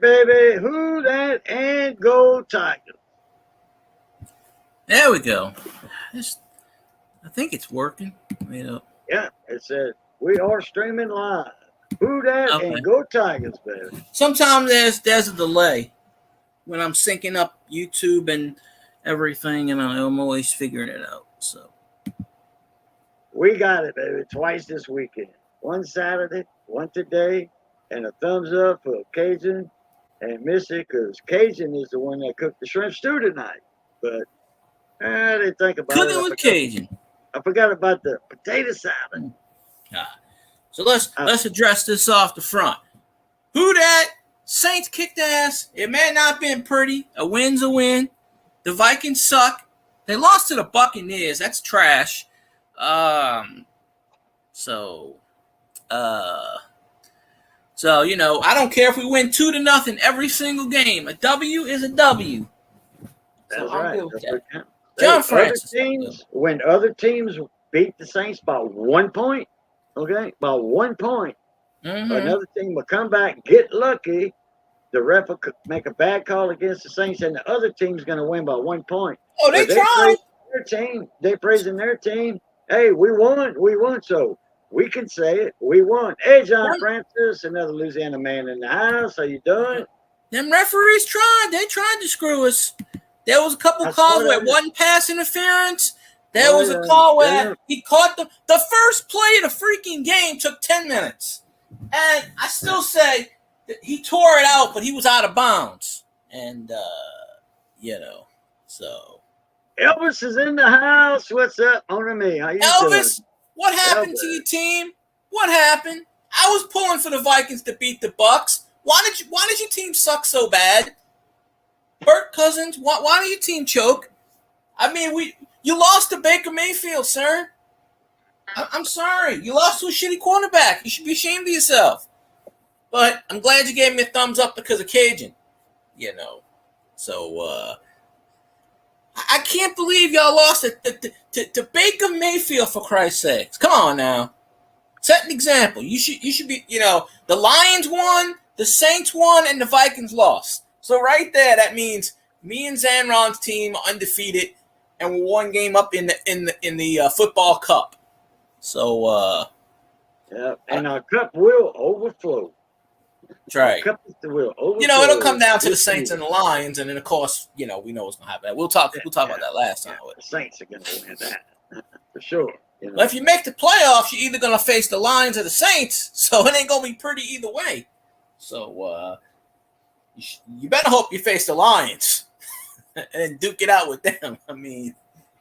right, baby. Who that and go Tigers. There we go. I think it's working. Yeah, it said we are streaming live. Who that Okay. and go Tigers, baby. Sometimes there's a delay when I'm syncing up YouTube and everything, and I'm always figuring it out. So We got it, baby. Twice this weekend. One Saturday, one today, and a thumbs up for Cajun and Missy, because Cajun is the one that cooked the shrimp stew tonight. But I didn't think about cooking it. with Cajun. I forgot about the potato salad. So let's address this off the front. Who that? Saints kicked ass. It may not have been pretty. A win's a win. The Vikings suck. They lost to the Buccaneers. That's trash. So I don't care if we win 2-0 every single game. A W is a W. That's right. John Francis. When other teams beat the Saints by 1 point, okay, by 1 point, another team will come back, get lucky. The ref will make a bad call against the Saints, and the other team's going to win by 1 point. Oh, they tried. They're praising their team. Hey, we won. So we can say it. We won. Hey, John Francis, another Louisiana man in the house. How you doing? Them referees tried. They tried to screw us. There was a couple calls where it wasn't pass interference. There was a call where he caught the first play of the freaking game took 10 minutes. And I still say that he tore it out, but he was out of bounds. And, so. Elvis is in the house. What's up, on me? How you doing? Elvis, what happened to your team? What happened? I was pulling for the Vikings to beat the Bucs. Why did your team suck so bad? Kirk Cousins, why did your team choke? I mean, you lost to Baker Mayfield, sir. I'm sorry. You lost to a shitty quarterback. You should be ashamed of yourself. But I'm glad you gave me a thumbs up because of Cajun. So I can't believe y'all lost to Baker Mayfield, for Christ's sakes. Come on now. Set an example. You should be, the Lions won, the Saints won, and the Vikings lost. So right there, that means me and Zanron's team are undefeated, and we're one game up in the football cup. So and our cup will overflow. That's right. Cup will overflow. It'll come down to the Saints and the Lions, and then of course, we know what's gonna happen. We'll talk about that last time. The Saints are gonna win that for sure. Well, if you make the playoffs, you're either gonna face the Lions or the Saints, so it ain't gonna be pretty either way. So you better hope you face the Lions and duke it out with them. I mean,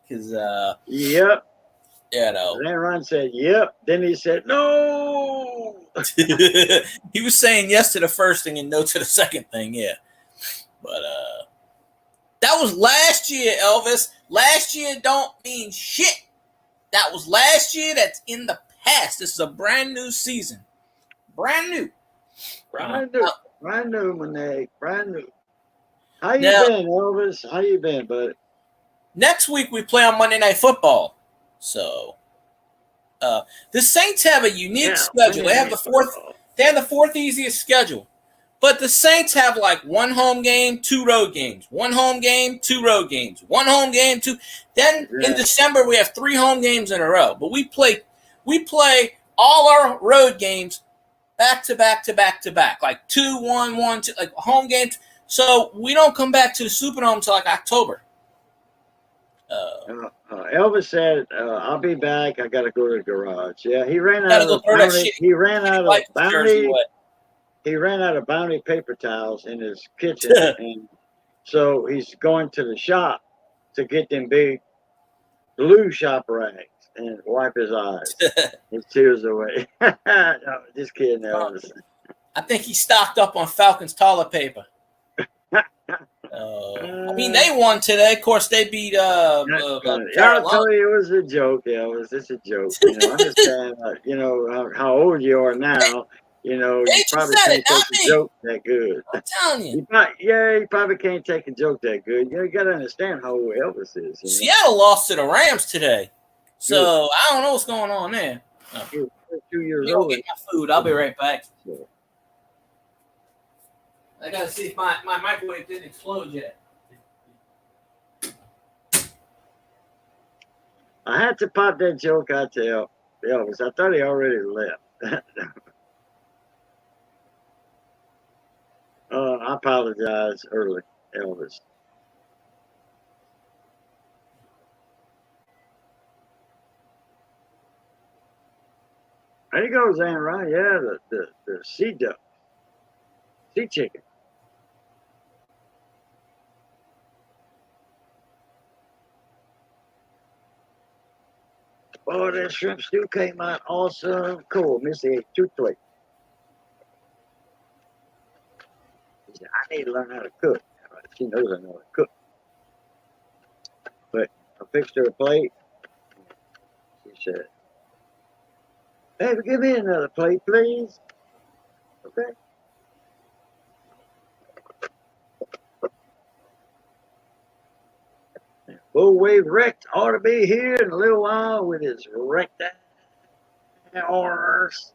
because yep. Zanron said yep. Then he said no. He was saying yes to the first thing and no to the second thing. Yeah, but that was last year, Elvis. Last year don't mean shit. That was last year. That's in the past. This is a brand new season. Brand new. Brand new, Monet. Brand new. How you been, Elvis? How you been, buddy? Next week we play on Monday Night Football. So the Saints have a unique schedule. They have the fourth easiest schedule. But the Saints have like one home game, 2 road games. One home game, 2 road games. One home game, 2. Then in December we have 3 home games in a row. But we play all our road games back to back. Like 2, 1, 1, 2, like home games. So we don't come back to the Superdome until like October. Elvis said, "I'll be back. I got to go to the garage." Yeah, he ran out of bounty. He ran out of bounty. He ran out of bounty paper towels in his kitchen, and so he's going to the shop to get them big blue shop rags and wipe his eyes, his tears away. No, just kidding, Elvis. I think he stocked up on Falcons toilet paper. I mean, they won today. Of course, they beat. I'll tell you, it was a joke. Yeah, it was just a joke. I understand. How old you are now. You probably can't take a joke that good. I'm telling you. You probably can't take a joke that good. You got to understand how old Elvis is. Seattle lost to the Rams today, so I don't know what's going on there. 2 years old. Get my food. I'll be right back. I gotta see if my microwave didn't explode yet. I had to pop that joke out to Elvis. I thought he already left. I apologize early, Elvis. There you go, Zan Ryan. Yeah, the sea duck, sea chicken. Oh, that shrimp stew came out awesome. Cool. Missy ate 2 plates. She said, I need to learn how to cook. She knows I know how to cook. But I fixed her a plate. She said, hey, give me another plate, please. Okay. Bullwave Rex ought to be here in a little while with his rectile horrors.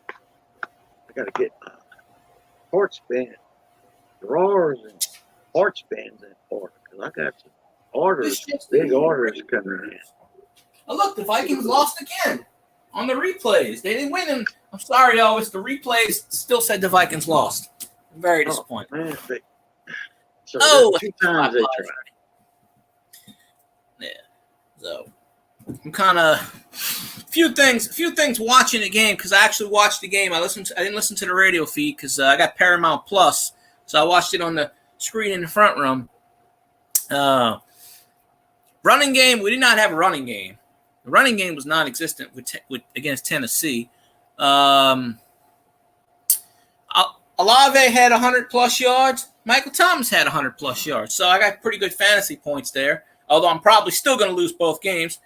I gotta get my porch band drawers and porch bands in order because I got some orders, big orders coming in. Oh look, the Vikings lost again on the replays. They didn't win, and I'm sorry, Elvis. The replays still said the Vikings lost. I'm very disappointed. Man, so 2 times they tried. Yeah. So I'm kind of few things watching the game because I actually watched the game. I didn't listen to the radio feed because I got Paramount Plus, so I watched it on the screen in the front room. Running game, we did not have a running game. The running game was non-existent against Tennessee. Olave had 100-plus yards. Michael Thomas had 100-plus yards. So I got pretty good fantasy points there, although I'm probably still going to lose both games.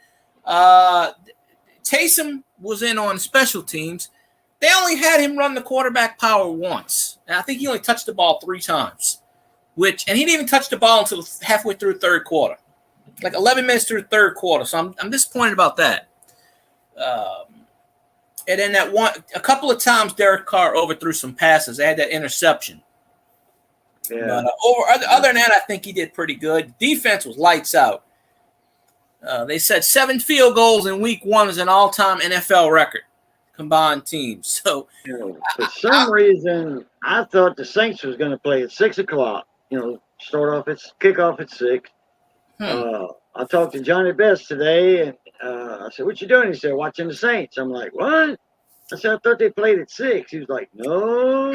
Taysom was in on special teams. They only had him run the quarterback power once. And I think he only touched the ball 3 times. And he didn't even touch the ball until halfway through third quarter. Like 11 minutes through the third quarter. So I'm disappointed about that. And then a couple of times Derek Carr overthrew some passes. They had that interception. Yeah. But other than that, I think he did pretty good. Defense was lights out. They said 7 field goals in week 1 is an all-time NFL record, combined teams. So for some reason, I thought the Saints was going to play at 6 o'clock. Kick off at 6. I talked to Johnny Best today, and I said, what you doing? He said, watching the Saints. I'm like, what? I said, I thought they played at 6. He was like, no,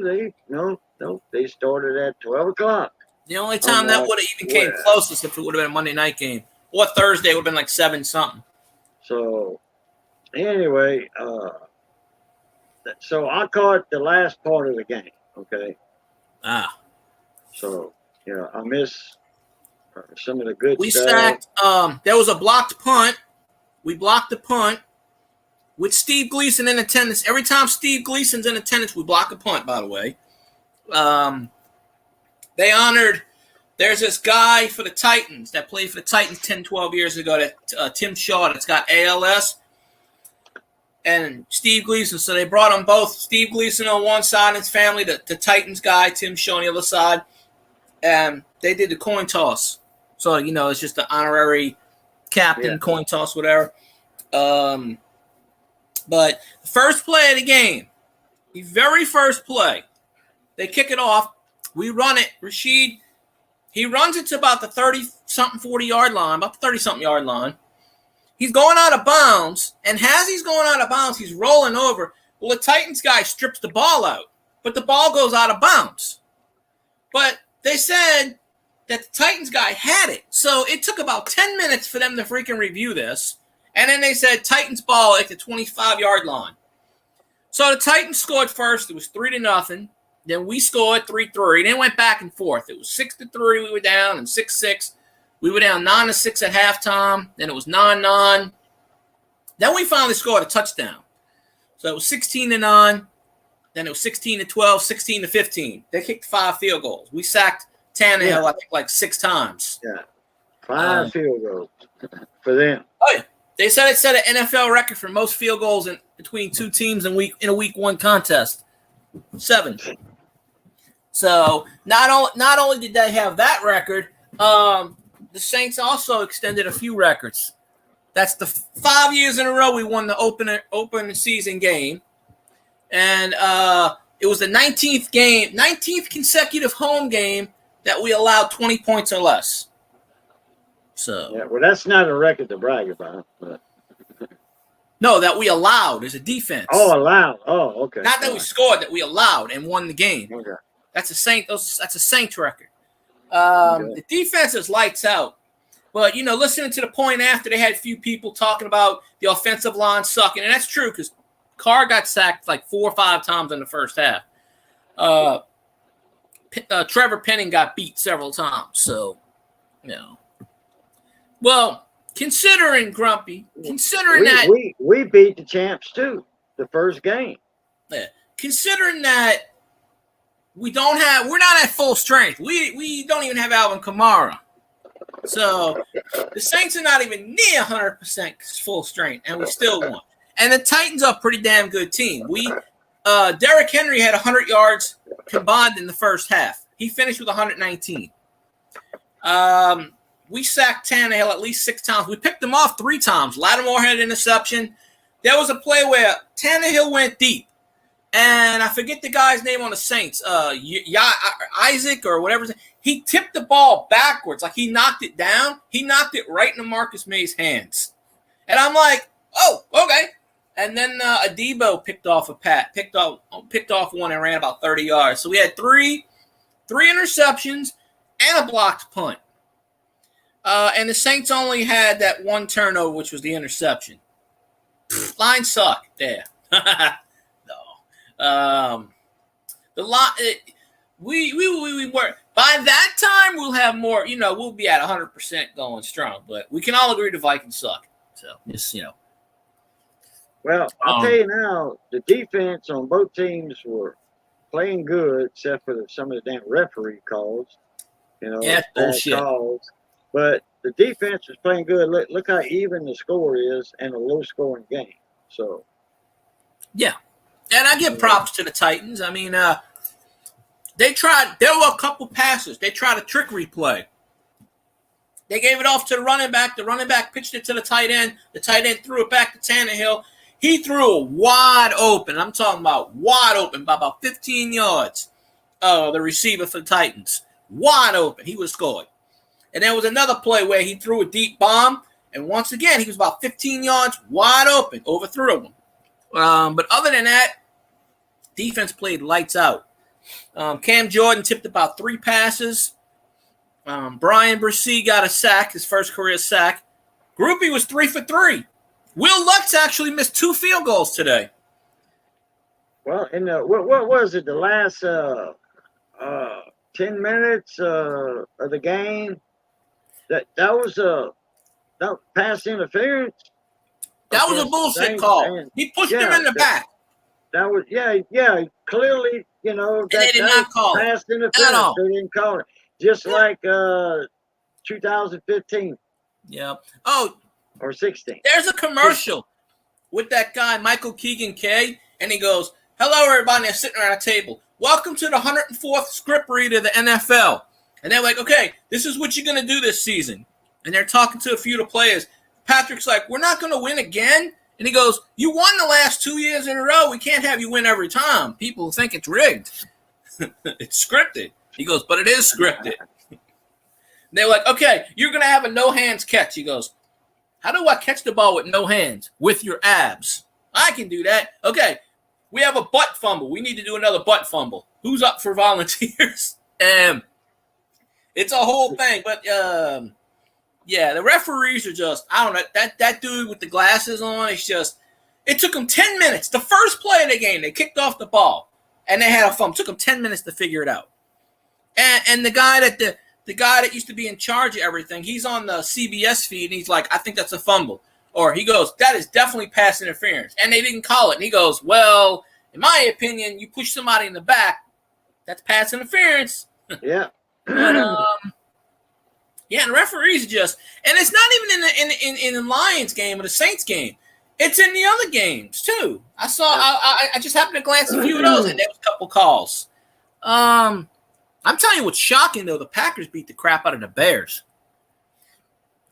they started at 12 o'clock. The only time that would have even came closest if it would have been a Monday night game. Or Thursday would have been like 7-something. So, anyway, so I caught the last part of the game, okay? So, I miss some of the good stuff. We sacked. There was a blocked punt. We blocked the punt with Steve Gleason in attendance. Every time Steve Gleason's in attendance, we block a punt, by the way. They honored – there's this guy for the Titans that played for the Titans 10, 12 years ago, Tim Shaw, that's got ALS, and Steve Gleason. So they brought them both, Steve Gleason on one side and his family, the Titans guy, Tim Shaw on the other side, and they did the coin toss. So, it's just the honorary captain, coin toss, whatever. But the first play of the game, the very first play, they kick it off. We run it. Rashid, he runs it to about the 30-something, 40-yard line, about the 30-something yard line. He's going out of bounds, and as he's going out of bounds, he's rolling over. Well, the Titans guy strips the ball out, but the ball goes out of bounds. But they said that the Titans guy had it. So it took about 10 minutes for them to freaking review this. And then they said Titans ball at the 25-yard line. So the Titans scored first. It was 3-0. Then we scored 3-3. Then went back and forth. It was 6-3 we were down and 6-6. We were down 9-6 at halftime. Then it was 9-9. Then we finally scored a touchdown. So it was 16-9. Then it was 16-12, 16-15. They kicked 5 field goals. We sacked Tannehill, I think, like 6 times. Yeah. 5 field goals for them. Oh, yeah. They said it set an NFL record for most field goals in between two teams in a week one contest. 7. So not only did they have that record, the Saints also extended a few records. That's the 5 years in a row we won the open season game, and it was the 19th consecutive home game that we allowed 20 points or less. So yeah, well, that's not a record to brag about. But. No, that we allowed as a defense. Oh, allowed. Oh, okay. Not that we scored, that we allowed and won the game. Okay. That's a Saints record. The defense is lights out. But, listening to the point after, they had a few people talking about the offensive line sucking. And that's true because Carr got sacked like 4 or 5 times in the first half. Trevor Penning got beat several times. So, Well, considering that we beat the champs too, the first game. Yeah. Considering that we're not at full strength. We don't even have Alvin Kamara. So the Saints are not even near 100% full strength, and we still won. And the Titans are a pretty damn good team. Derrick Henry had 100 yards combined in the first half. He finished with 119. We sacked Tannehill at least 6 times. We picked him off 3 times. Lattimore had an interception. There was a play where Tannehill went deep. And I forget the guy's name on the Saints, Isaac or whatever. He tipped the ball backwards, like he knocked it down. He knocked it right into Marcus May's hands. And I'm like, oh, okay. And then Adebo picked off one and ran about 30 yards. So we had three interceptions and a blocked punt. And the Saints only had that one turnover, which was the interception. Line suck there. No. We were by that time we'll have more. We'll be at 100% going strong. But we can all agree the Vikings suck. So just Well, I'll tell you now, the defense on both teams were playing good, except for some of the damn referee calls. Bullshit. Calls. But the defense was playing good. Look how even the score is in a low-scoring game. So, yeah, and I give props to the Titans. I mean, they tried. There were a couple passes. They tried a trickery play. They gave it off to the running back. The running back pitched it to the tight end. The tight end threw it back to Tannehill. He threw it wide open. I'm talking about wide open by about 15 yards. The receiver for the Titans. Wide open. He would have scored. And there was another play where he threw a deep bomb. And once again, he was about 15 yards wide open. Overthrew him. But other than that, defense played lights out. Cam Jordan tipped about 3 passes. Brian Bresee got a sack, his first career sack. Groupie was 3 for 3. Will Lutz actually missed 2 field goals today. Well, in what was it? The last 10 minutes of the game. That was pass interference. That was a bullshit call. He pushed him in the back. That was clearly and they did not call pass interference. At all. They didn't call it. Just like 2015. Yeah. Oh. Or 16. There's a commercial with that guy, Michael Keegan K, and he goes, hello, everybody. They're sitting around a table. Welcome to the 104th script reader of the NFL. And they're like, okay, this is what you're going to do this season. And they're talking to a few of the players. Patrick's like, we're not going to win again. And he goes, you won the last 2 years in a row. We can't have you win every time. People think it's rigged. It's scripted. He goes, but it is scripted. And they're like, okay, you're going to have a no-hands catch. He goes, how do I catch the ball with no hands? With your abs. I can do that. Okay, we have a butt fumble. We need to do another butt fumble. Who's up for volunteers? It's a whole thing. But, the referees are just, I don't know, that dude with the glasses on, it's just, it took them 10 minutes. The first play of the game, they kicked off the ball, and they had a fumble. It took them 10 minutes to figure it out. And the guy that used to be in charge of everything, he's on the CBS feed, and he's like, I think that's a fumble. Or he goes, that is definitely pass interference. And they didn't call it. And he goes, well, in my opinion, you push somebody in the back, that's pass interference. Yeah. But, Yeah, and referees just, and it's not even in the Lions game or the Saints game. It's in the other games too. I saw. I just happened to glance at a few of those, and there was a couple calls. I'm telling you what's shocking though. The Packers beat the crap out of the Bears.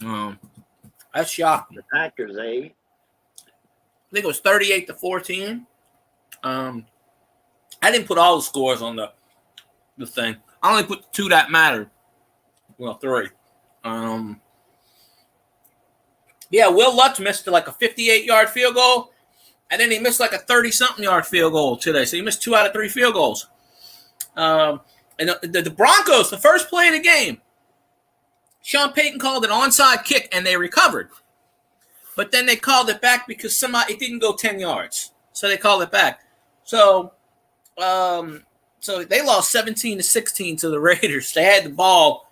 That's shocking. The Packers, eh? I think it was 38-14. I didn't put all the scores on the thing. I only put the two that mattered. Well, three. Yeah, Will Lutz missed like a 58-yard field goal, and then he missed like a 30-something yard field goal today. So he missed 2 out of 3 field goals. And the Broncos, the first play of the game, Sean Payton called an onside kick, and they recovered. But then they called it back because it didn't go 10 yards. So they called it back. So they lost 17-16 to the Raiders. They had the ball.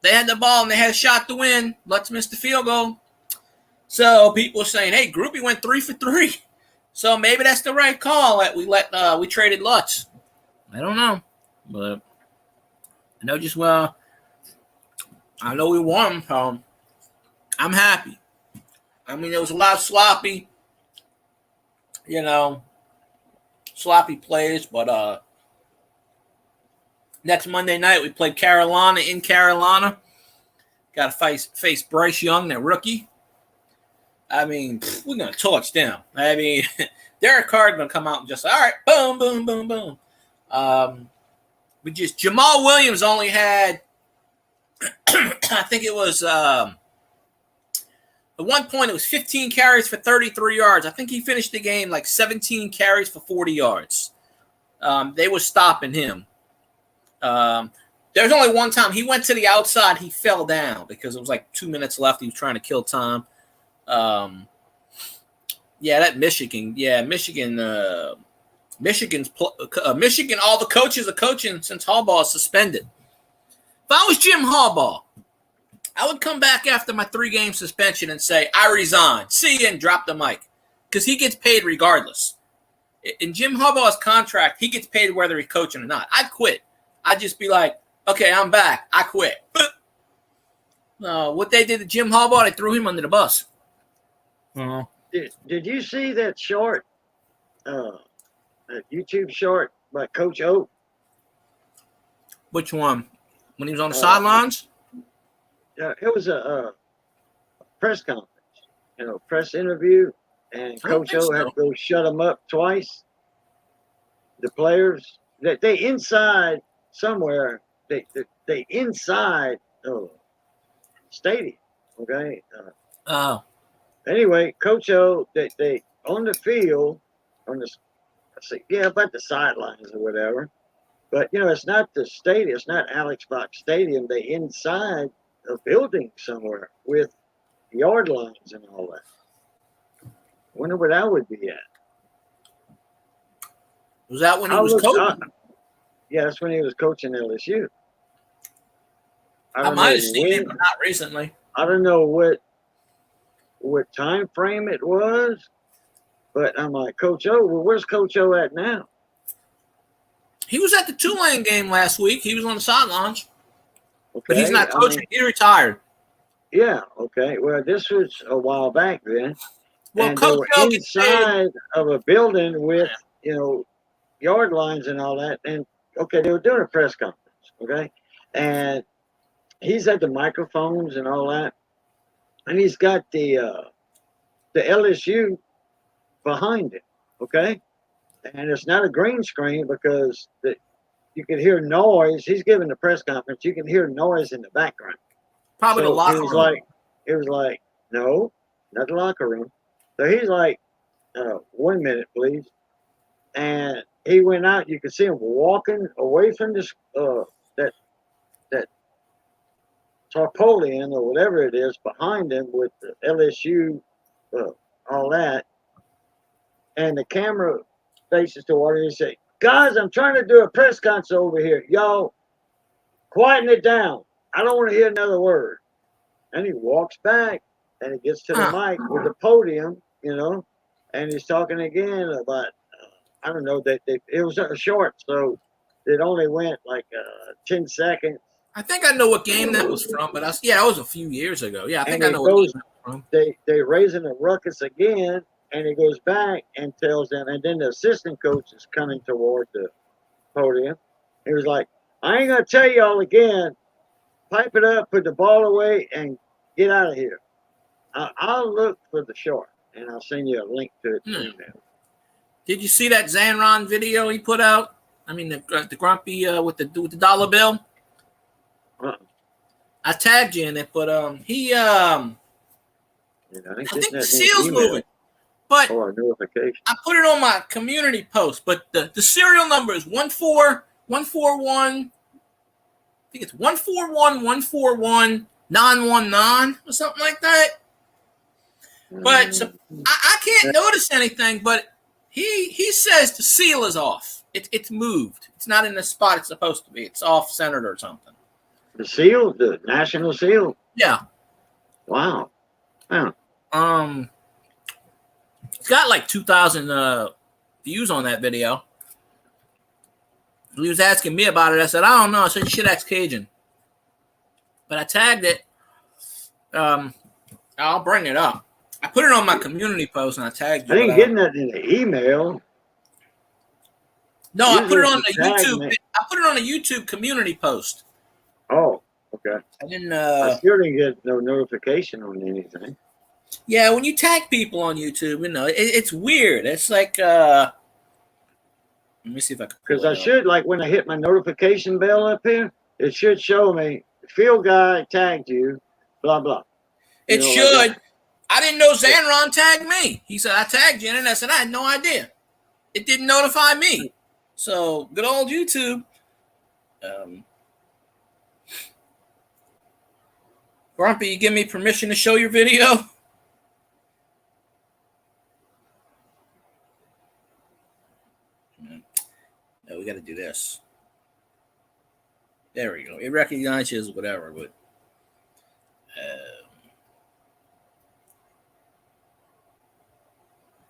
And they had a shot to win. Lutz missed the field goal. So people are saying, hey, Groupie went 3 for 3. So maybe that's the right call that we traded Lutz. I don't know. But I know I know we won. So I'm happy. I mean, there was a lot of sloppy plays, but next Monday night we played Carolina in Carolina. Got to face Bryce Young, their rookie. I mean, we're going to torch them. I mean, Derek Carr's going to come out and just, all right, boom, boom, boom, boom. Jamal Williams only had, I think it was, at one point it was 15 carries for 33 yards. I think he finished the game like 17 carries for 40 yards. They were stopping him. There's only one time he went to the outside. He fell down because it was like 2 minutes left. He was trying to kill time. Michigan. Michigan, all the coaches are coaching since Harbaugh is suspended. If I was Jim Harbaugh, I would come back after my 3-game suspension and say, I resign. See you, and drop the mic. Because he gets paid regardless. In Jim Harbaugh's contract, he gets paid whether he's coaching or not. I'd quit. I'd just be like, okay, I'm back. I quit. What they did to Jim Harbaugh, they threw him under the bus. Did you see that short, that YouTube short by Coach O? Which one? When he was on the sidelines? It was a press conference, press interview, and Coach O had to go shut them up twice. The players, they inside somewhere, they inside stadium, okay? Anyway, Coach O, they on the field, about the sidelines or whatever. But, it's not the stadium. It's not Alex Box Stadium. They inside a building somewhere with yard lines and all that. Wonder where that would be at. Was that when he was coaching? Yeah, that's when he was coaching LSU. I might have seen him, but not recently. I don't know what time frame it was, but I'm like, Coach O, well, where's Coach O at now? He was at the Tulane game last week. He was on the sidelines. Okay, but he's not coaching. He retired. Yeah, okay. Well, this was a while back then. Well, and Coach they were inside of a building with, yard lines and all that. And, okay, they were doing a press conference, okay? And he's at the microphones and all that. And he's got the LSU behind it, okay? And it's not a green screen because you can hear noise. He's giving the press conference. You can hear noise in the background. Probably the locker room. It was like, no, not the locker room. So he's like, 1 minute, please. And he went out. You could see him walking away from this that tarpaulin or whatever it is behind him with the LSU, all that. And the camera faces toward him and he said, guys, I'm trying to do a press conference over here. Y'all, quieten it down. I don't want to hear another word. And he walks back and he gets to the mic with the podium, and he's talking again about, I don't know, it was short, so it only went like 10 seconds. I think I know what game that was from, but that was a few years ago. Yeah, I think I know what game that was from. They raising a ruckus again, and he goes back and tells them, and then the assistant coach is coming toward the podium. He was like, I ain't gonna tell y'all again. Pipe it up, put the ball away, and get out of here. I'll look for the short, and I'll send you a link to it in email. Did you see that Zanron video he put out? I mean, the grumpy with the dollar bill. I tagged you in it, but he I think the seal's moving. But or a notification. I put it on my community post, but the serial number is 14141. I think it's 141141919 or something like that. But so, I can't notice anything, but he says the seal is off. It's moved. It's not in the spot it's supposed to be. It's off centered or something. The seal, the national seal. Yeah. Wow. Yeah. It's got like 2,000 views on that video. He was asking me about it. I said, I don't know. I said, you should ask Cajun. But I tagged it. I'll bring it up. I put it on my community post and I tagged you. I didn't get that in the email. No, I put it on the YouTube. I put it on a YouTube community post. Oh, okay. I didn't. I still didn't get no notification on anything. Yeah, when you tag people on YouTube, it's weird. It's like, let me see if I can. Because I should, like, when I hit my notification bell up here, it should show me, Field Guy tagged you, blah, blah. It should. Like I didn't know Zanron tagged me. He said, I tagged you, and I said, I had no idea. It didn't notify me. So, good old YouTube. Grumpy, you give me permission to show your video? No, we got to do this. There we go. It recognizes whatever, but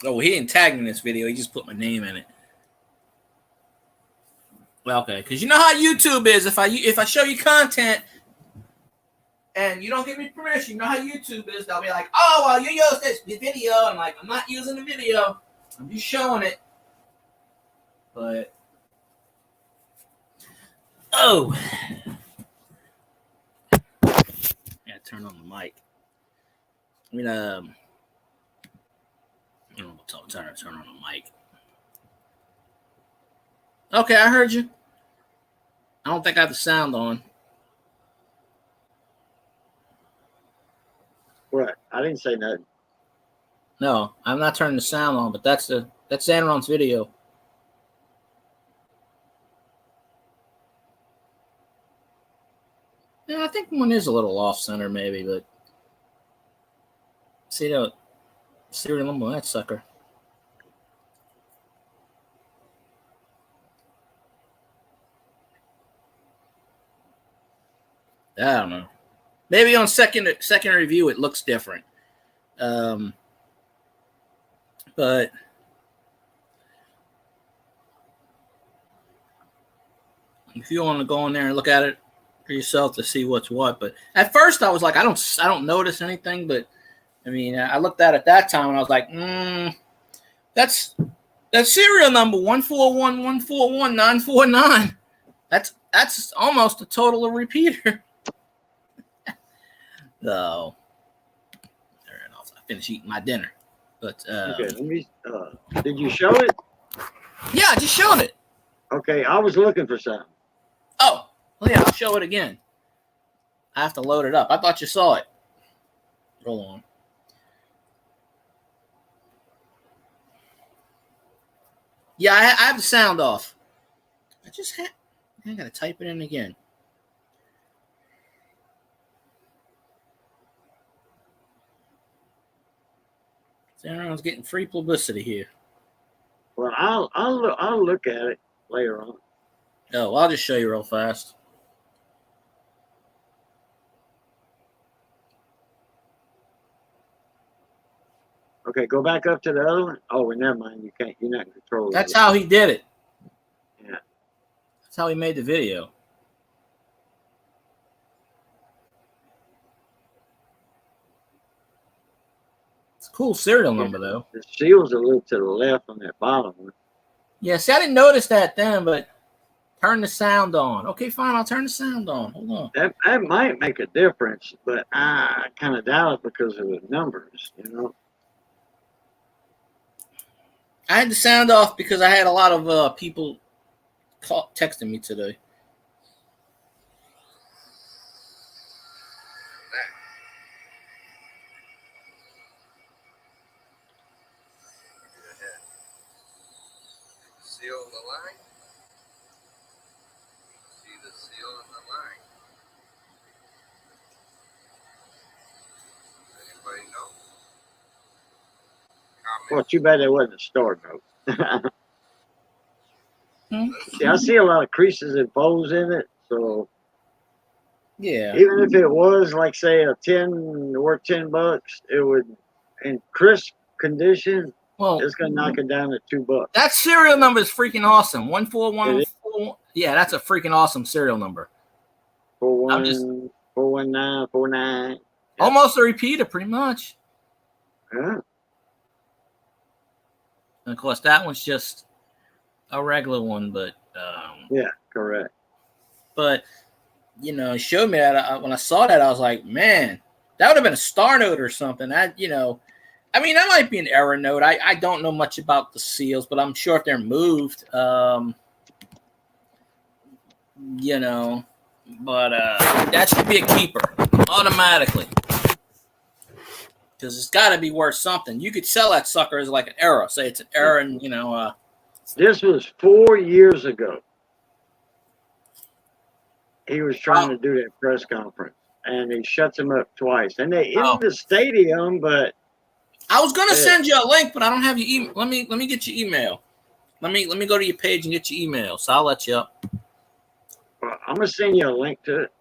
he didn't tag me in this video. He just put my name in it. Well, okay, because you know how YouTube is. If I show you content and you don't give me permission, you know how YouTube is. They'll be like, "Oh, well, you use this video." I'm like, I'm not using the video. I'm just showing it. But yeah, turn on the mic. I mean, turn on the mic. Okay, I heard you. I don't think I have the sound on. What? I didn't say nothing. No, I'm not turning the sound on, but that's Zanron's video. Yeah, I think one is a little off center, maybe, but see the serial number on that sucker. I don't know. Maybe on second review it looks different. But if you want to go in there and look at it for yourself to see what's what. But at first I was like, I don't notice anything, but I mean, I looked at it that time and I was like, that's serial number 141141949. That's almost a total of repeater. So, I finished eating my dinner. But okay, let me. Did you show it? Yeah, I just showed it. Okay, I was looking for something. Oh, well, yeah, I'll show it again. I have to load it up. I thought you saw it. Hold on. Yeah, I have the sound off. I gotta type it in again. Everyone's getting free publicity here. Well, I'll look at it later on. Oh, I'll just show you real fast. Okay, go back up to the other one. Oh, well, never mind. You can't. You're not in control. That's how he did it. Yeah. That's how he made the video. It's a cool serial number, though. The seal's a little to the left on that bottom one. Yeah, see, I didn't notice that then, but turn the sound on. Okay, fine, I'll turn the sound on. Hold on. That might make a difference, but I kind of doubt it because of the numbers, you know. I had the sound off because I had a lot of people texting me today. Seal in the line. See the seal in the line. Anybody know? Comment. Well, too bad there wasn't a star note. Yeah, I see a lot of creases and folds in it, so yeah. Even if it was like say a 10 worth $10, it would in crisp condition. Well, it's gonna knock it down to $2. That serial number is freaking awesome. 14114. Yeah, that's a freaking awesome serial number. 41949. Almost a repeater, pretty much. Yeah. And of course, that one's just a regular one, but yeah, correct. But you know, it showed me that when I saw that, I was like, man, that would have been a star note or something. I mean, that might be an error note. I don't know much about the seals, but I'm sure if they're moved, but that should be a keeper automatically because it's got to be worth something. You could sell that sucker as like an error. Say it's an error, and this was 4 years ago. He was trying to do that press conference, and he shuts him up twice. And they in the stadium, but I was gonna send you a link, but I don't have your email. Let me get your email. Let me go to your page and get your email. So I'll let you up. Well, I'm gonna send you a link to it.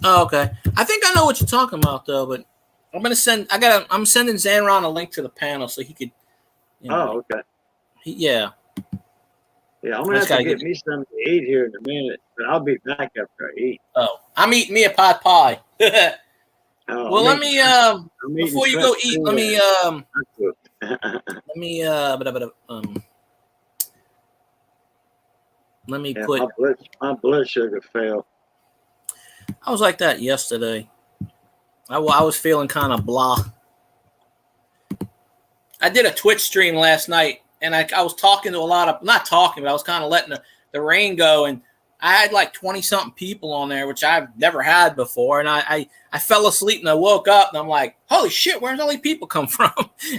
Oh, okay. I think I know what you're talking about though, but I'm sending Zanron a link to the panel so he could. Oh, okay. Yeah. Yeah, I'm gonna have to get me something to eat here in a minute, but I'll be back after I eat. Oh, I'm eating me a pot pie. Well, let me before you go eat, let me put my blood sugar fell. I was like that yesterday. I was feeling kind of blah. I did a Twitch stream last night, and I was talking to a lot of not talking, but I was kind of letting the rain go, and I had like 20-something people on there, which I've never had before. And I fell asleep and I woke up and I'm like, holy shit, where's all these people come from?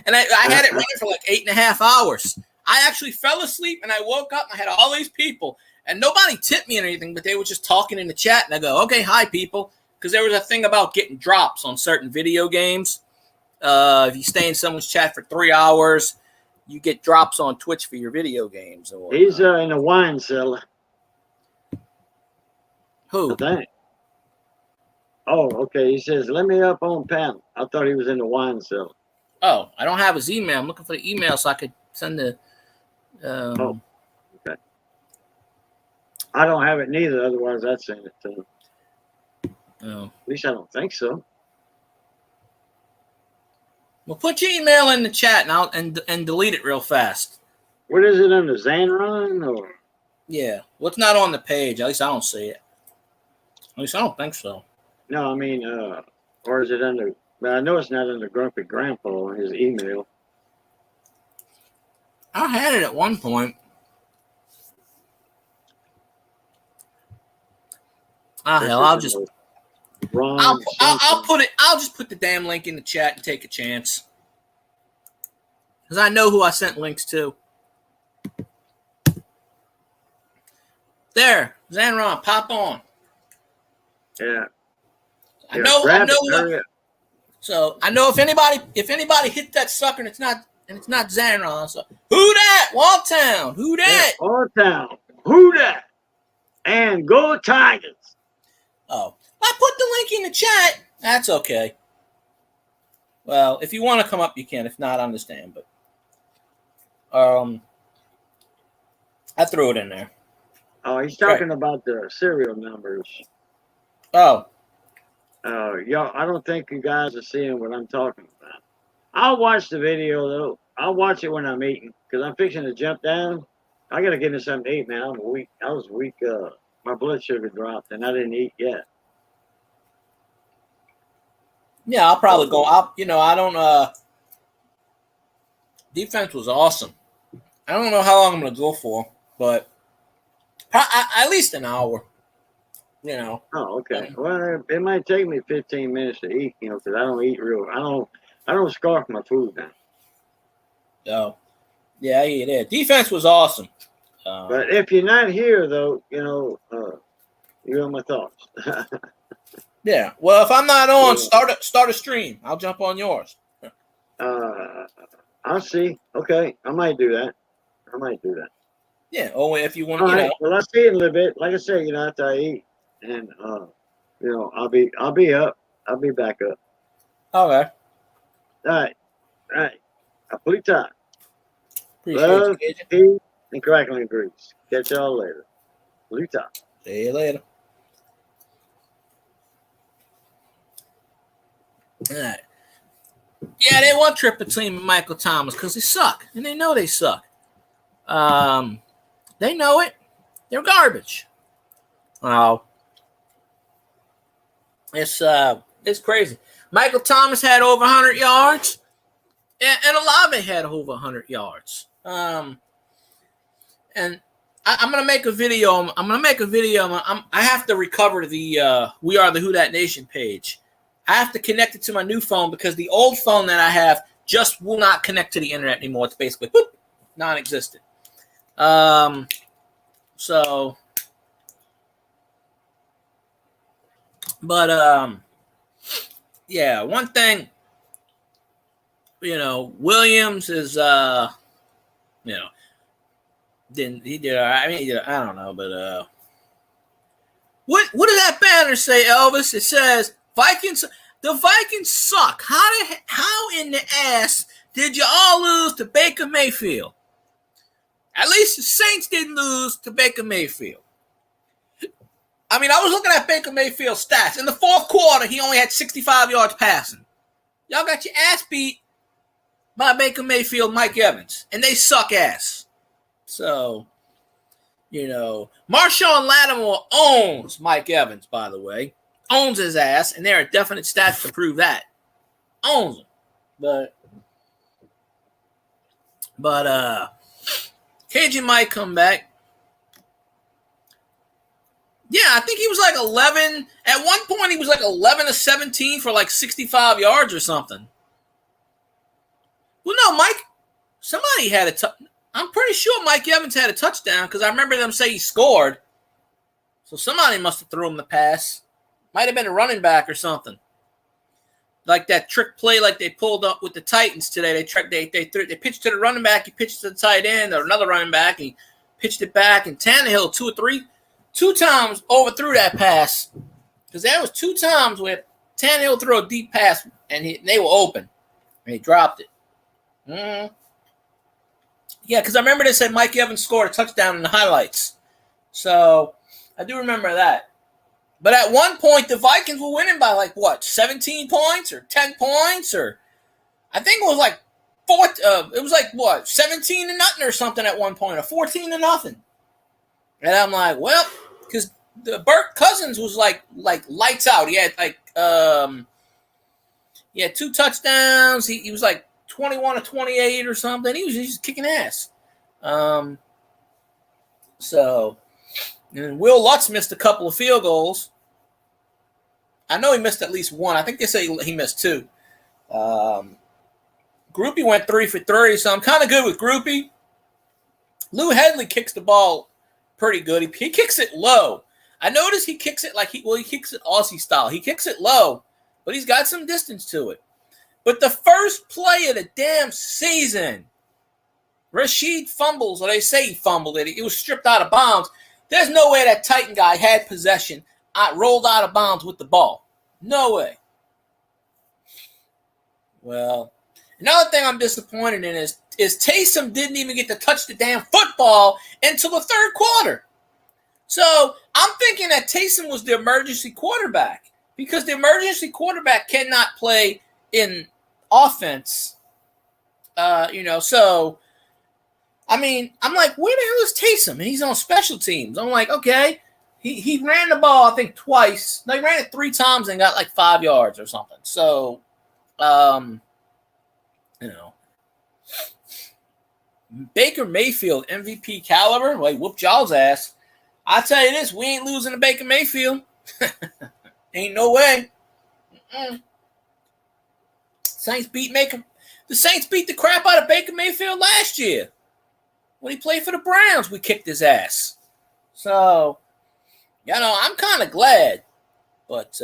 And I had it running for like 8.5 hours. I actually fell asleep and I woke up and I had all these people and nobody tipped me or anything, but they were just talking in the chat. And I go, okay, hi, people. Because there was a thing about getting drops on certain video games. If you stay in someone's chat for 3 hours, you get drops on Twitch for your video games. He's in a wine cellar. Who? Oh, okay. He says, let me up on panel. I thought he was in the wine cellar. Oh, I don't have his email. I'm looking for the email so I could send the. Okay. I don't have it neither. Otherwise, I'd send it to him. Oh. At least I don't think so. Well, put your email in the chat now and delete it real fast. What is it under Zanron or? Yeah. Well, it's not on the page. At least I don't see it. At least I don't think so. No, I mean, or is it under? But I know it's not under Grumpy Grandpa on his email. I had it at one point. Hell, I'll just. I'll put it. I'll just put the damn link in the chat and take a chance. Because I know who I sent links to. There, Zanron, pop on. Yeah. I know. So I know if anybody hit that sucker and it's not Zanron. So who that? WHODAT. Who that? Yeah, WHODAT. Who that? And go Tigers. Oh, I put the link in the chat. That's okay. Well, if you want to come up, you can. If not, I understand. But I threw it in there. Oh, he's talking about the serial numbers. Oh. Y'all, I don't think you guys are seeing what I'm talking about. I'll watch the video though. I'll watch it when I'm eating because I'm fixing to jump down. I gotta get into something to eat, man. I'm weak. I was weak. My blood sugar dropped, and I didn't eat yet. Yeah, I'll probably go. I don't. Defense was awesome. I don't know how long I'm gonna go for, but at least an hour. Oh, okay. Well, it might take me 15 minutes to eat, because I don't eat real. I don't scarf my food now. So, yeah, defense was awesome. But if you're not here, though, you have my thoughts. Yeah. Well, if I'm not on, start a stream. I'll jump on yours. I'll see. Okay, I might do that. Yeah. Oh, if you want, All right. Well, I'll see you in a little bit. Like I said, after I eat, and I'll be up. I'll be back up. Okay. All right. Apulita. Appreciate Love, you, peace, and crackling grease. Catch y'all later. Apulita. See you later. All right. Yeah, they want Triple Team and Michael Thomas because they suck, and they know they suck. They know it. They're garbage. Oh, it's crazy. Michael Thomas had over 100 yards, and Olave had over 100 yards. And I'm gonna make a video. I have to recover the We Are the WHODAT Nation page. I have to connect it to my new phone because the old phone that I have just will not connect to the internet anymore. It's basically non-existent. So, but yeah, one thing, Williams is didn't he did? I mean, I don't know, but what does that banner say, Elvis? It says Vikings. The Vikings suck. How in the ass did you all lose to Baker Mayfield? At least the Saints didn't lose to Baker Mayfield. I mean, I was looking at Baker Mayfield's stats. In the fourth quarter, he only had 65 yards passing. Y'all got your ass beat by Baker Mayfield, Mike Evans, and they suck ass. So, Marshawn Lattimore owns Mike Evans, by the way. Owns his ass, and there are definite stats to prove that. Owns him. But KJ might come back. Yeah, I think he was like 11. At one point, he was like 11 of 17 for like 65 yards or something. Well, no, somebody had I'm pretty sure Mike Evans had a touchdown because I remember them say he scored. So somebody must have threw him the pass. Might have been a running back or something. Like that trick play like they pulled up with the Titans today. They pitched to the running back, he pitched to the tight end, or another running back, he pitched it back, and Tannehill two times overthrew that pass. Because there was 2 times where Tannehill threw a deep pass, and they were open, and he dropped it. Yeah, because I remember they said Mike Evans scored a touchdown in the highlights. So I do remember that. But at one point, the Vikings were winning by 17 points or 10 points, or I think it was like 17 to nothing or something at one point, or 14 to nothing. And I'm like, well, because the Burke Cousins was like lights out. He had 2 touchdowns. He was like 21 to 28 or something. He was just kicking ass. And Will Lutz missed a couple of field goals. I know he missed at least one. I think they say he missed 2. Groupie went 3 for 3, so I'm kind of good with Groupie. Lou Headley kicks the ball pretty good. He kicks it low. I noticed he kicks it he kicks it Aussie style. He kicks it low, but he's got some distance to it. But the first play of the damn season, Rashid fumbles, or they say he fumbled it. It was stripped out of bounds. There's no way that Titan guy had possession, rolled out of bounds with the ball. No way. Well, another thing I'm disappointed in is Taysom didn't even get to touch the damn football until the third quarter. So I'm thinking that Taysom was the emergency quarterback because the emergency quarterback cannot play in offense So I mean, I'm like, where the hell is Taysom? And he's on special teams. I'm like, okay. He ran the ball, I think, twice. No, he ran it 3 times and got like 5 yards or something. So, Baker Mayfield, MVP caliber, like whoop y'all's ass. I tell you this, we ain't losing to Baker Mayfield. Ain't no way. The Saints beat the crap out of Baker Mayfield last year. When he played for the Browns, we kicked his ass. So, I'm kind of glad. But,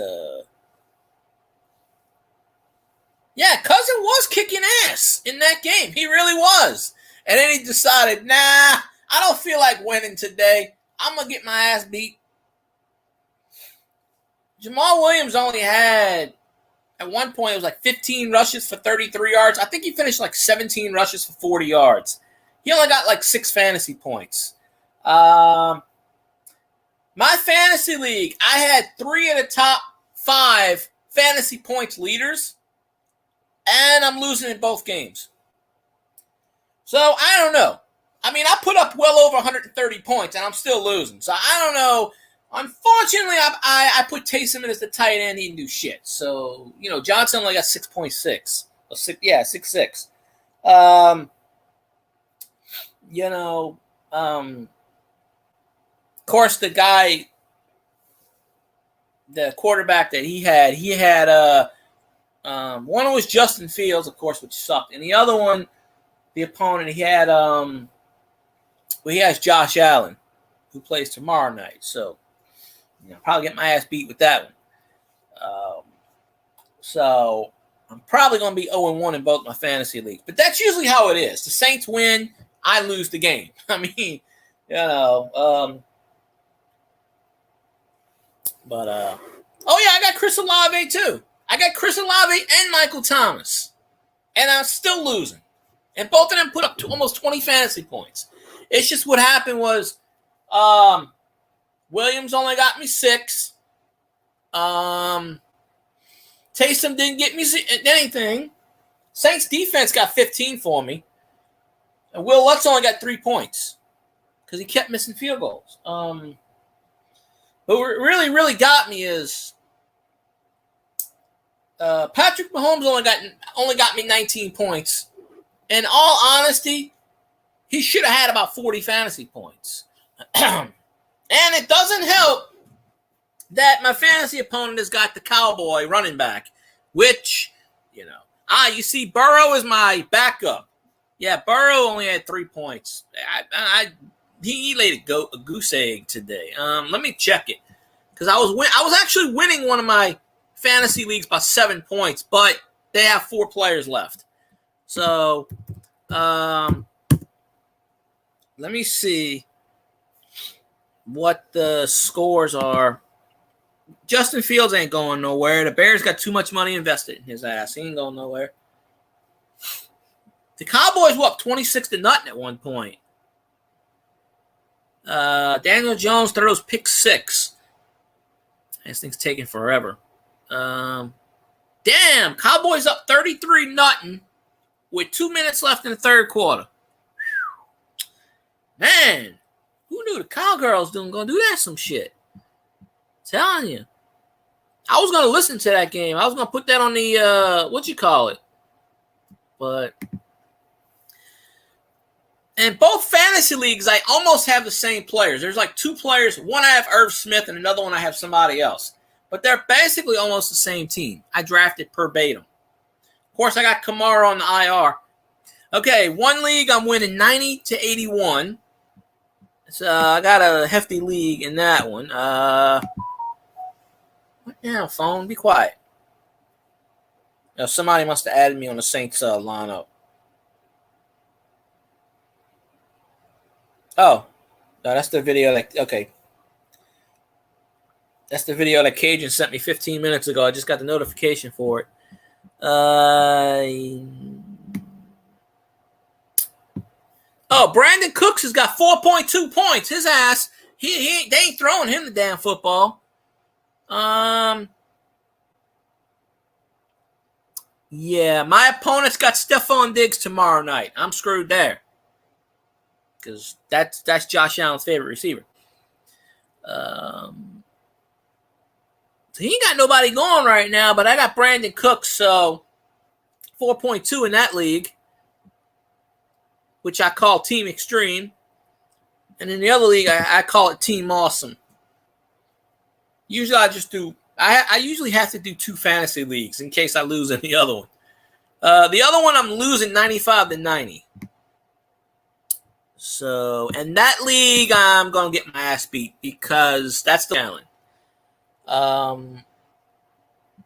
Cousin was kicking ass in that game. He really was. And then he decided, nah, I don't feel like winning today. I'm going to get my ass beat. Jamal Williams only had, at one point, it was like 15 rushes for 33 yards. I think he finished like 17 rushes for 40 yards. He only got like 6 fantasy points. My fantasy league, I had 3 of the top 5 fantasy points leaders, and I'm losing in both games. So, I don't know. I mean, I put up well over 130 points, and I'm still losing. So, I don't know. Unfortunately, I put Taysom in as the tight end. He didn't do shit. So, Johnson only got 6.6. 6.6. Of course, the quarterback that he had one was Justin Fields, of course, which sucked, and the other one, the opponent, he has Josh Allen, who plays tomorrow night. So, probably get my ass beat with that one. So I'm probably going to be 0-1 in both my fantasy leagues, but that's usually how it is. The Saints win, I lose the game. I mean, I got Chris Olave too. I got Chris Olave and Michael Thomas, and I'm still losing. And both of them put up almost 20 fantasy points. It's just what happened was Williams only got me 6. Taysom didn't get me anything. Saints defense got 15 for me. And Will Lutz only got 3 points because he kept missing field goals. But what really, really got me is Patrick Mahomes only got me 19 points. In all honesty, he should have had about 40 fantasy points. And it doesn't help that my fantasy opponent has got the Cowboy running back, which, you see, Burrow is my backup. Yeah, Burrow only had 3 points. He laid a goose egg today. Let me check it, because I was actually winning one of my fantasy leagues by 7 points, but they have 4 players left. So, let me see what the scores are. Justin Fields ain't going nowhere. The Bears got too much money invested in his ass. He ain't going nowhere. The Cowboys were up 26-0 at one point. Daniel Jones throws pick 6. This thing's taking forever. Damn, Cowboys up 33-0 with 2 minutes left in the third quarter. Man, who knew the Cowgirls gonna do that some shit? Telling you. I was gonna listen to that game. I was gonna put that on the but in both fantasy leagues, I almost have the same players. There's like 2 players. One I have Irv Smith, and another one I have somebody else. But they're basically almost the same team. I drafted verbatim. Of course, I got Kamara on the IR. Okay, one league I'm winning 90-81. So I got a hefty league in that one. What now, phone? Be quiet. Somebody must have added me on the Saints lineup. Oh, no, that's the video. That's the video that Cajun sent me 15 minutes ago. I just got the notification for it. Brandon Cooks has got 4.2 points. His ass. They ain't throwing him the damn football. Yeah, my opponent's got Stephon Diggs tomorrow night. I'm screwed there. Because that's Josh Allen's favorite receiver. So he ain't got nobody going right now, but I got Brandon Cooks, so 4.2 in that league, which I call Team Extreme. And in the other league, I call it Team Awesome. Usually I usually have to do 2 fantasy leagues in case I lose in the other one. The other one I'm losing 95-90. So, and that league I'm going to get my ass beat because that's the challenge.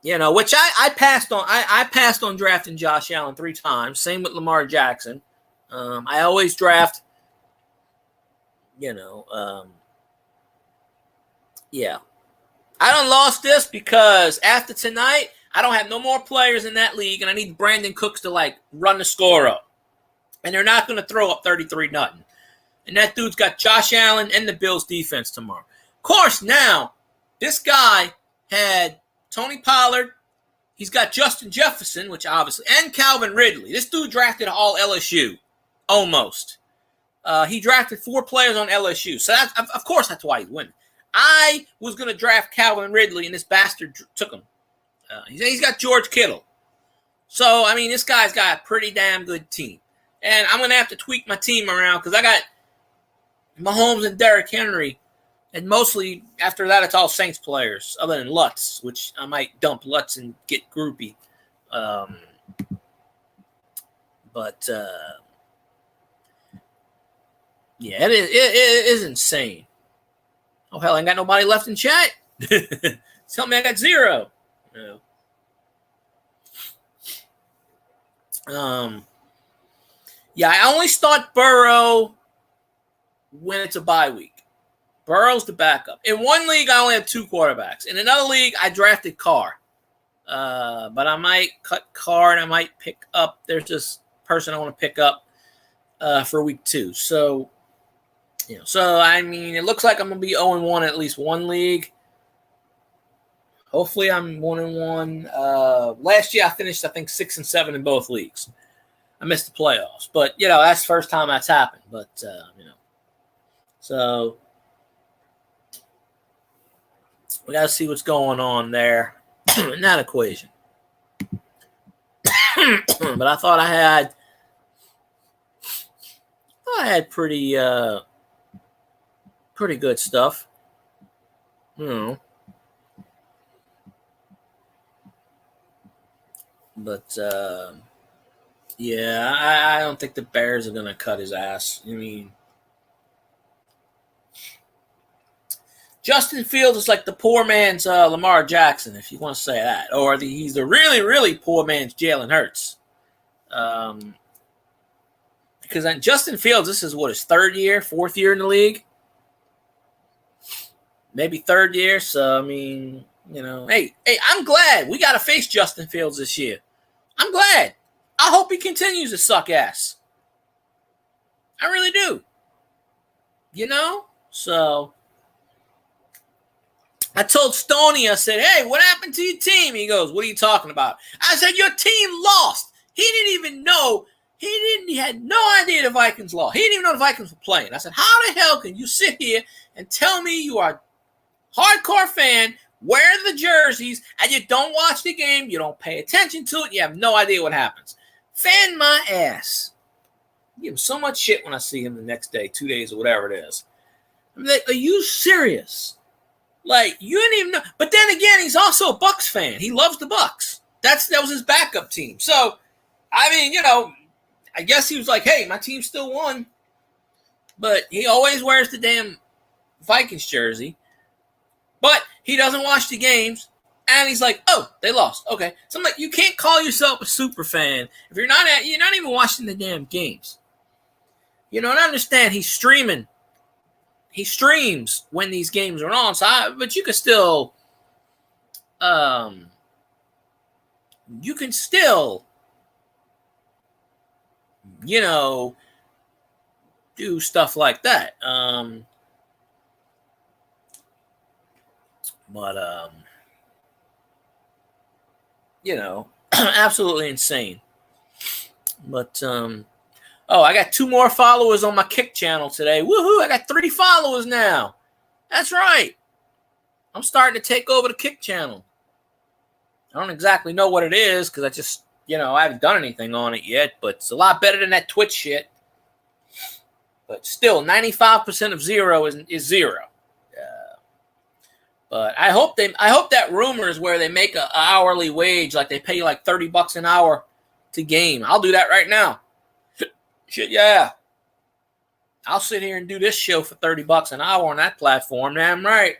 Which I passed on. I passed on drafting Josh Allen 3 times. Same with Lamar Jackson. I always draft, I done lost this because after tonight, I don't have no more players in that league, and I need Brandon Cooks to, run the score up. And they're not going to throw up 33-0. And that dude's got Josh Allen and the Bills' defense tomorrow. Of course, now, this guy had Tony Pollard. He's got Justin Jefferson, which obviously, and Calvin Ridley. This dude drafted all LSU, almost. He drafted 4 players on LSU. So, of course, that's why he's winning. I was going to draft Calvin Ridley, and this bastard took him. He's got George Kittle. So, I mean, this guy's got a pretty damn good team. And I'm going to have to tweak my team around because I got Mahomes and Derrick Henry. And mostly, after that, it's all Saints players, other than Lutz, which I might dump Lutz and get Groupie. Yeah, it is insane. Oh, hell, I ain't got nobody left in chat. Tell me I got 0. Yeah, I only start Burrow when it's a bye week. Burrow's the backup. In one league, I only have 2 quarterbacks. In another league, I drafted Carr. But I might cut Carr and I might pick up. There's this person I want to pick up for week 2. So, I mean, it looks like I'm going to be 0-1 at least one league. Hopefully I'm 1-1. Last year I finished, I think, 6-7 in both leagues. I missed the playoffs, but that's the first time that's happened. But so we got to see what's going on there in that equation. But I thought I had pretty good stuff. But yeah, I don't think the Bears are going to cut his ass. I mean, Justin Fields is like the poor man's Lamar Jackson, if you want to say that. Or he's the really, really poor man's Jalen Hurts. Because on Justin Fields, this is his 4th year in the league? Maybe 3rd year. So, I mean, hey, I'm glad we got to face Justin Fields this year. I'm glad. I hope he continues to suck ass. I really do. So I told Stoney, I said, hey, what happened to your team? He goes, what are you talking about? I said, your team lost. He didn't even know. He had no idea the Vikings lost. He didn't even know the Vikings were playing. I said, how the hell can you sit here and tell me you are a hardcore fan, wear the jerseys, and you don't watch the game, you don't pay attention to it, you have no idea what happens? Fan my ass. I give him so much shit when I see him the next day, 2 days, or whatever it is. I'm like, are you serious? Like, you didn't even know. But then again, he's also a Bucks fan. He loves the Bucks. That was his backup team. So, I mean, I guess he was like, hey, my team still won. But he always wears the damn Vikings jersey. But he doesn't watch the games. And he's like, oh, they lost. Okay. So I'm like, you can't call yourself a super fan if you're not even watching the damn games. And I understand he's streaming. He streams when these games are on. But you can still, do stuff like that. Absolutely insane. But I got 2 more followers on my Kick channel today. Woohoo! I got 3 followers now. That's right. I'm starting to take over the Kick channel. I don't exactly know what it is because I just, I haven't done anything on it yet, but it's a lot better than that Twitch shit. But still, 95% of zero is zero. But I hope that rumor is where they make an hourly wage, like they pay you like $30 an hour to game. I'll do that right now. Shit, yeah. I'll sit here and do this show for $30 an hour on that platform. Damn right.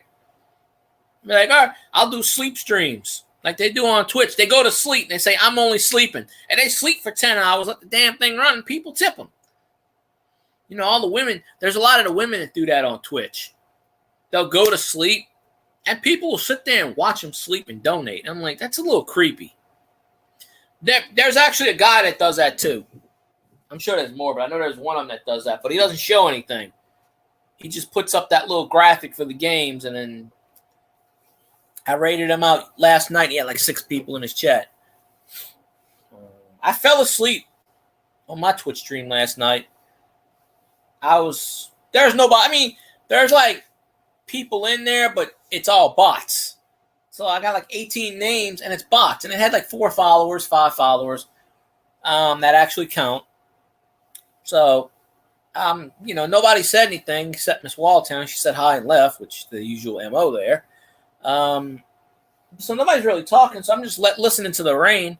Be like, all right, I'll do sleep streams like they do on Twitch. They go to sleep and they say, I'm only sleeping. And they sleep for 10 hours, let the damn thing run, and people tip them. All the women, there's a lot of the women that do that on Twitch. They'll go to sleep, and people will sit there and watch them sleep and donate. I'm like, that's a little creepy. There's actually a guy that does that too. I'm sure there's more, but I know there's one of them that does that. But he doesn't show anything. He just puts up that little graphic for the games, and then I rated him out last night. He had like 6 people in his chat. I fell asleep on my Twitch stream last night. There's nobody. I mean, there's like people in there, but it's all bots. So I got like 18 names, and it's bots. And it had like 4 followers, 5 followers that actually count. So, nobody said anything except Miss Walltown. She said hi and left, which is the usual MO there. So nobody's really talking. So I'm just listening to the rain.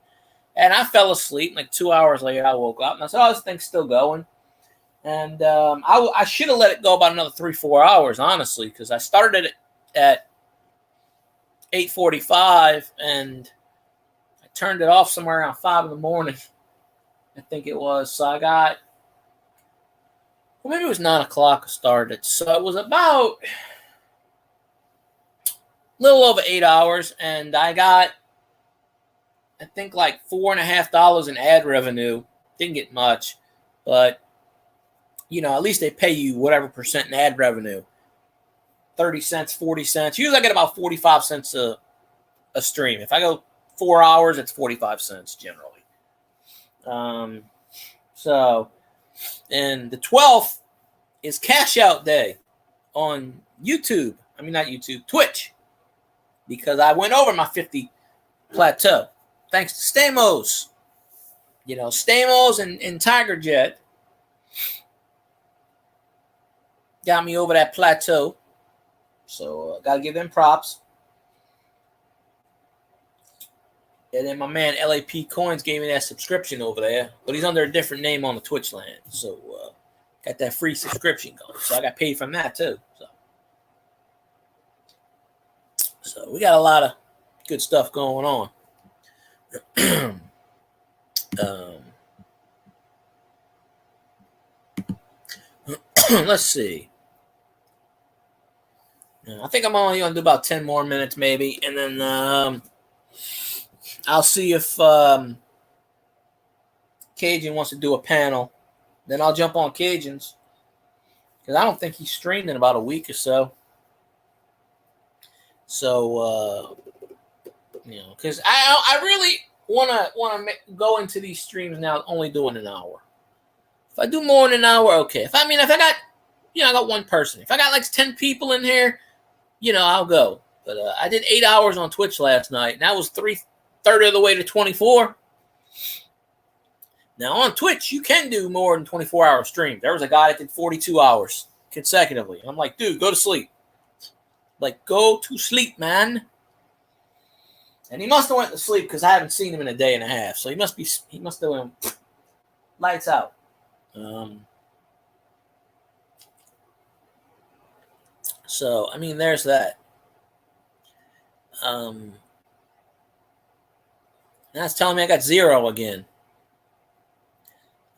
And I fell asleep. Like 2 hours later, I woke up. And I said, this thing's still going. And I should have let it go about another 3-4 hours, honestly, because I started it at 8:45, and I turned it off somewhere around 5 in the morning, I think it was. So I got, maybe it was 9 o'clock I started. So it was about a little over 8 hours, and I got, I think, like $4.50 in ad revenue. Didn't get much, but at least they pay you whatever percent in ad revenue. 30 cents, 40 cents. Usually I get about 45 cents a stream. If I go 4 hours, it's 45 cents generally. And the 12th is cash out day on YouTube. I mean, not YouTube, Twitch. Because I went over my 50 plateau. Thanks to Stamos. Stamos and Tiger Jet got me over that plateau. So got to give them props. And then my man LAP Coins gave me that subscription over there. But he's under a different name on the Twitch land. So got that free subscription going. So I got paid from that too. So we got a lot of good stuff going on. Let's see. I think I'm only going to do about 10 more minutes maybe. And then I'll see if Cajun wants to do a panel. Then I'll jump on Cajun's. Because I don't think he's streamed in about a week or so. So, because I really want to go into these streams now only doing an hour. If I do more than an hour, okay. If I got, I got one person. If I got like 10 people in here, I'll go. But I did 8 hours on Twitch last night, and that was 3/3 of the way to 24. Now on Twitch, you can do more than 24-hour streams. There was a guy that did 42 hours consecutively. I'm like, dude, go to sleep. Like, go to sleep, man. And he must have went to sleep because I haven't seen him in a day and a half. So he must have went lights out. So, there's that. Now it's telling me I got 0 again.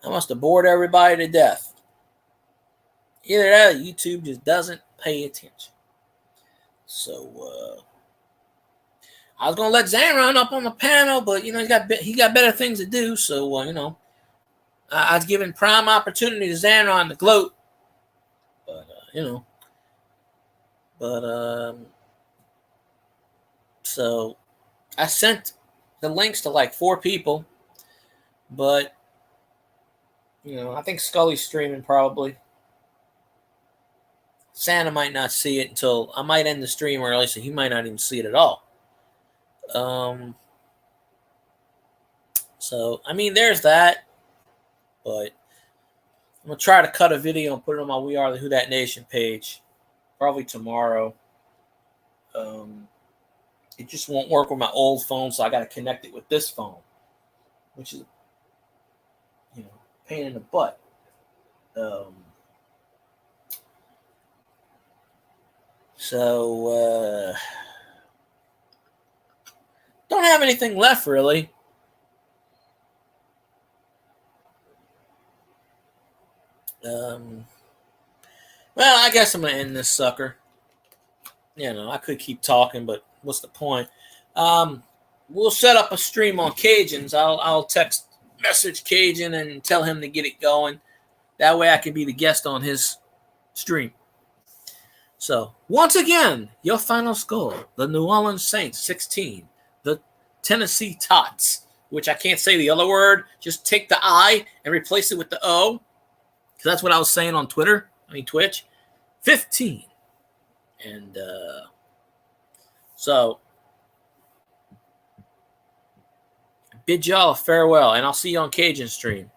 I must have bored everybody to death. Either that or YouTube just doesn't pay attention. So, I was going to let Zanron up on the panel, but, he got better things to do. So, I was giving prime opportunity to Zanron to gloat. But, so I sent the links to like 4 people, but I think Scully's streaming probably. Santa might not see it until I might end the stream early, so he might not even see it at all. So I mean, there's that. But I'm gonna try to cut a video and put it on my We Are the Who Dat Nation page, probably tomorrow. It just won't work with my old phone, so I got to connect it with this phone, which is, pain in the butt. So don't have anything left really. Well, I guess I'm gonna end this sucker. I could keep talking, but what's the point? We'll set up a stream on Cajuns. I'll text message Cajun and tell him to get it going. That way I can be the guest on his stream. So, once again, your final score, the New Orleans Saints 16, the Tennessee Tots, which I can't say the other word. Just take the I and replace it with the O, because that's what I was saying on Twitch, 15. And so, bid y'all a farewell, and I'll see you on Cajun stream.